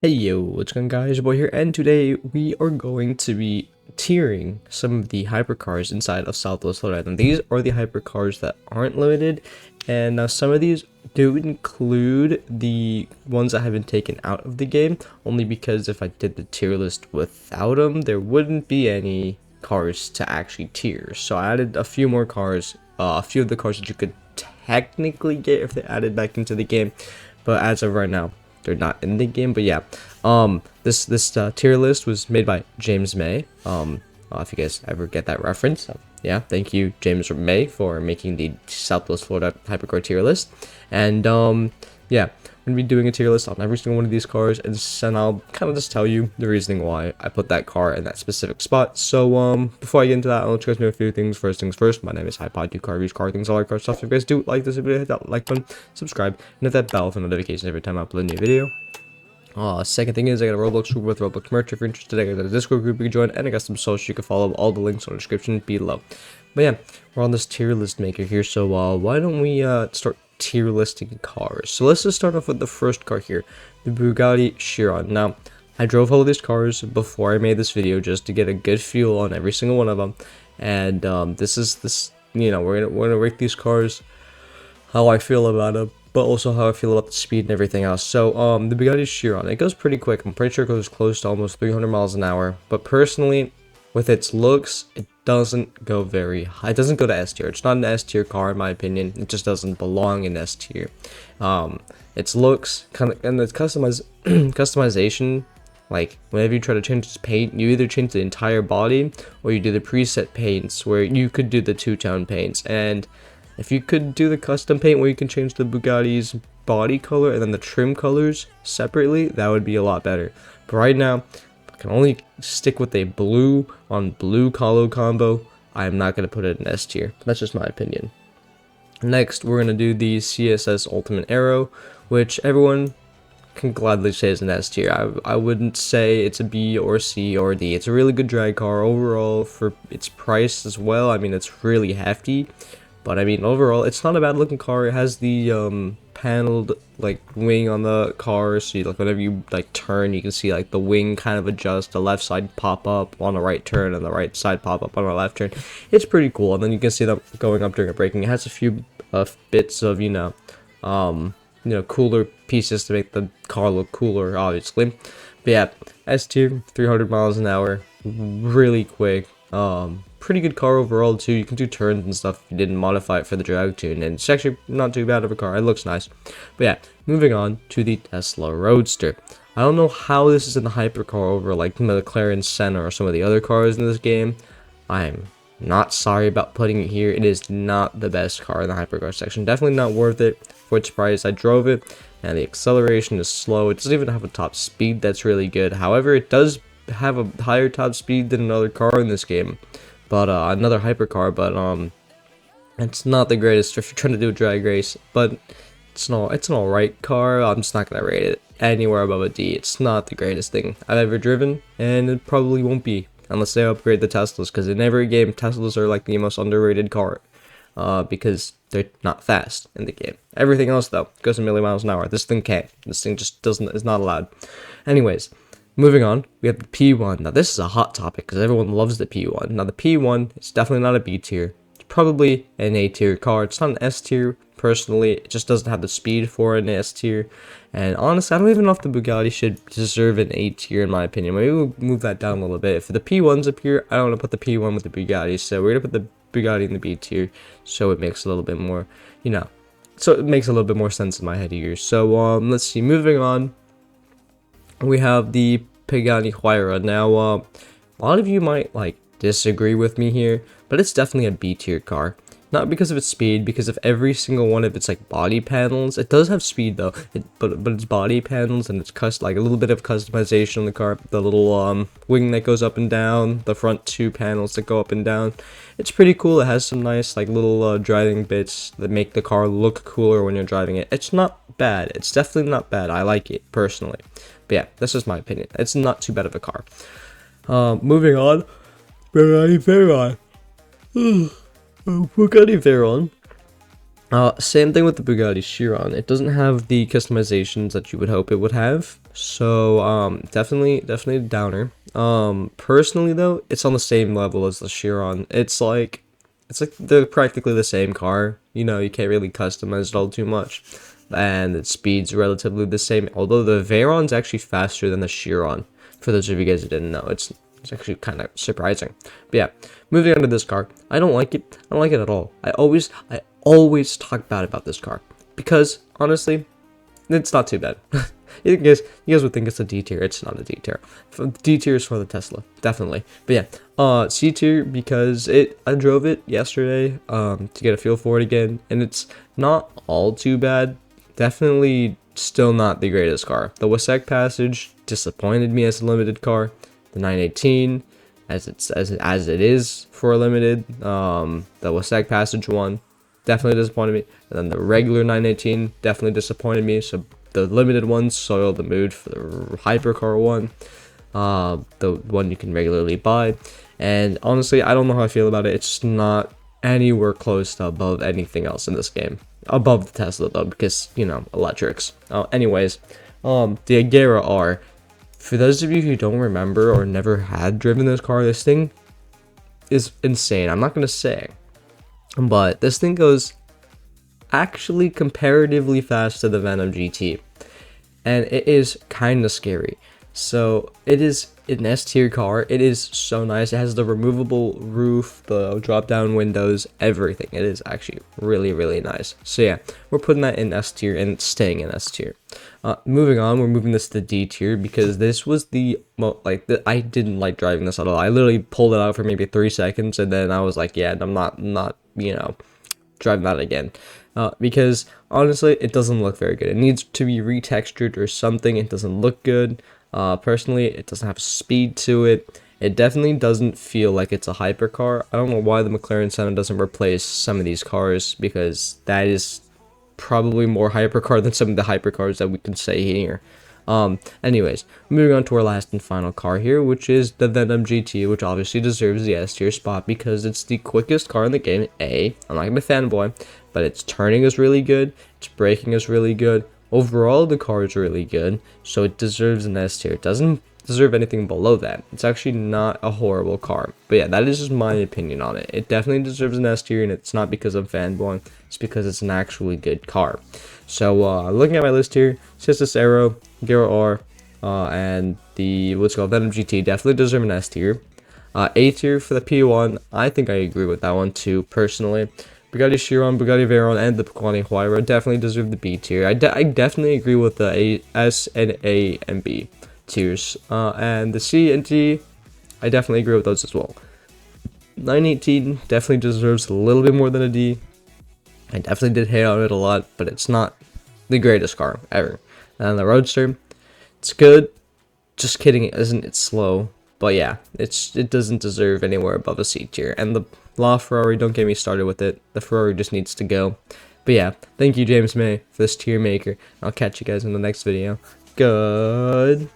Hey yo, what's going on guys, your boy here, and today we are going to be tiering some of the hypercars inside of Southwest Florida. And these are the hypercars that aren't limited, and now some of these do include the ones that have been taken out of the game, only because if I did the tier list without them, there wouldn't be any cars to actually tier. So I added a few more cars, a few of the cars that you could technically get if they added back into the game, but as of right now, they're not in the game. But yeah, this tier list was made by James May. If you guys ever get that reference, yeah, thank you James May for making the Southwest Florida hypercar tier list. And yeah, I'm gonna be doing a tier list on every single one of these cars, and I'll kind of just tell you the reasoning why I put that car in that specific spot. So before I get into that, I'll let you guys know a few things. First things first, my name is HiPod, do car reviews, car things, all our car stuff. If you guys do like this video, hit that like button, subscribe, and hit that bell for notifications every time I upload a new video. Second thing is I got a Roblox group with Roblox merch. If you're interested, I got a Discord group you can join, and I got some socials you can follow. All the links are in the description below. But yeah, we're on this tier list maker here, so why don't we start tier listing cars? So let's just start off with the first car here, the Bugatti Chiron. Now, I drove all of these cars before I made this video just to get a good feel on every single one of them, and we're gonna rate these cars how I feel about them, but also how I feel about the speed and everything else. So the Bugatti Chiron, it goes pretty quick. I'm pretty sure it goes close to almost 300 miles an hour, but personally, with its looks, it doesn't go very high. It doesn't go to S tier. It's not an S tier car in my opinion. It just doesn't belong in S tier. Its looks kind of, and its customization, like whenever you try to change its paint, you either change the entire body or you do the preset paints where you could do the two-tone paints. And if you could do the custom paint where you can change the Bugatti's body color and then the trim colors separately, that would be a lot better. But right now, I can only stick with a blue on blue color combo. I am not going to put it in S tier. That's just my opinion. Next, we're going to do the CSS Ultimate Aero, which everyone can gladly say is an S tier. I wouldn't say it's a B or C or D. It's a really good drag car overall for its price as well. I mean, it's really hefty. But I mean, overall, it's not a bad looking car. It has the paneled like wing on the car, so like whenever you like turn, you can see like the wing kind of adjust, the left side pop up on the right turn and the right side pop up on the left turn. It's pretty cool, and then you can see them going up during a braking. It has a few bits of cooler pieces to make the car look cooler, obviously. But yeah, S tier, 300 miles an hour, really quick. Pretty good car overall too. You can do turns and stuff if you didn't modify it for the drag tune, and it's actually not too bad of a car. It looks nice. But yeah, moving on to the Tesla Roadster. I don't know how this is in the hypercar over like the McLaren Senna or some of the other cars in this game. I'm not sorry about putting it here. It is not the best car in the hypercar section. Definitely not worth it for its price. I drove it, and the acceleration is slow. It doesn't even have a top speed that's really good. However, it does have a higher top speed than another car in this game. But another hypercar, but it's not the greatest if you're trying to do a drag race. But it's an alright car. I'm just not gonna rate it anywhere above a D. It's not the greatest thing I've ever driven, and it probably won't be unless they upgrade the Teslas. Because in every game, Teslas are like the most underrated car, because they're not fast in the game. Everything else though goes a million miles an hour. This thing can't. This thing just is not allowed. Anyways. Moving on, we have the P1. Now this is a hot topic because everyone loves the P1. Now the P1 is definitely not a B tier. It's probably an A tier car. It's not an S tier personally. It just doesn't have the speed for an S tier. And honestly, I don't even know if the Bugatti should deserve an A tier in my opinion. Maybe we'll move that down a little bit. If the P1's up here, I don't want to put the P1 with the Bugatti. So we're gonna put the Bugatti in the B tier, so it makes a little bit more, so it makes a little bit more sense in my head here. So let's see. Moving on. We have the Pagani Huayra. Now, a lot of you might disagree with me here, but it's definitely a B tier car. Not because of its speed, because of every single one of its body panels. It does have speed though, but its body panels and its a little bit of customization on the car. The little wing that goes up and down, the front two panels that go up and down. It's pretty cool. It has some nice little driving bits that make the car look cooler when you're driving it. It's not bad. It's definitely not bad. I like it personally. But yeah, that's just my opinion. It's not too bad of a car. Moving on, Bugatti Veyron. Bugatti Veyron Same thing with the Bugatti Chiron. It doesn't have the customizations that you would hope it would have. So definitely a downer. Personally though, it's on the same level as the Chiron. It's like they're practically the same car. You know, you can't really customize it all too much. And its speed's relatively the same. Although the Veyron's actually faster than the Chiron. For those of you guys who didn't know, it's actually kind of surprising. But yeah, moving on to this car. I don't like it. I don't like it at all. I always talk bad about this car because honestly, it's not too bad. you guys would think it's a D tier. It's not a D tier. D tier is for the Tesla, definitely. But yeah, C tier because I drove it yesterday to get a feel for it again, and it's not all too bad. Definitely still not the greatest car. The Wasek Passage disappointed me as a limited car. The 918 as it is for a limited. The Wasek Passage one definitely disappointed me, and then the regular 918 definitely disappointed me. So the limited one soiled the mood for the hypercar one, the one you can regularly buy. And honestly, I don't know how I feel about it. It's not anywhere close to above anything else in this game, above the Tesla though, because you know, electrics. Anyways, the Agera R. For those of you who don't remember or never had driven this car, this thing is insane. I'm not gonna say, but this thing goes actually comparatively fast to the Venom GT, and it is kind of scary. So it is an S tier car. It is so nice. It has the removable roof, the drop down windows, everything. It is actually really nice. So yeah, we're putting that in S tier and staying in S tier. Moving on, we're moving this to D tier because this was I didn't like driving this at all. I literally pulled it out for maybe 3 seconds and then I was like, yeah, I'm not driving that again. Because honestly, it doesn't look very good. It needs to be retextured or something. It doesn't look good. Personally, it doesn't have speed to it. It definitely doesn't feel like it's a hypercar. I don't know why the McLaren Senna doesn't replace some of these cars, because that is probably more hypercar than some of the hypercars that we can say here. Anyways, moving on to our last and final car here, which is the Venom GT, which obviously deserves the S tier spot because it's the quickest car in the game. I'm not gonna be fanboy, but its turning is really good, its braking is really good. Overall, the car is really good, so it deserves an S tier. It doesn't deserve anything below that. It's actually not a horrible car. But yeah, that is just my opinion on it. It definitely deserves an S tier, and it's not because I'm fanboying. It's because it's an actually good car. So looking at my list here, Sistis Aero, Agera R, and the Venom GT definitely deserve an S tier. A tier for the P1. I think I agree with that one too, personally. Bugatti Chiron, Bugatti Veyron, and the Bugatti Huayra definitely deserve the B tier. I definitely agree with the S and A and B tiers. And the C and D, I definitely agree with those as well. 918 definitely deserves a little bit more than a D. I definitely did hate on it a lot, but it's not the greatest car ever. And the Roadster, it's good. Just kidding, isn't it slow? But yeah, it doesn't deserve anywhere above a C tier. And the LaFerrari, don't get me started with it. The Ferrari just needs to go. But yeah, thank you, James May, for this tier maker. I'll catch you guys in the next video. Goodbye.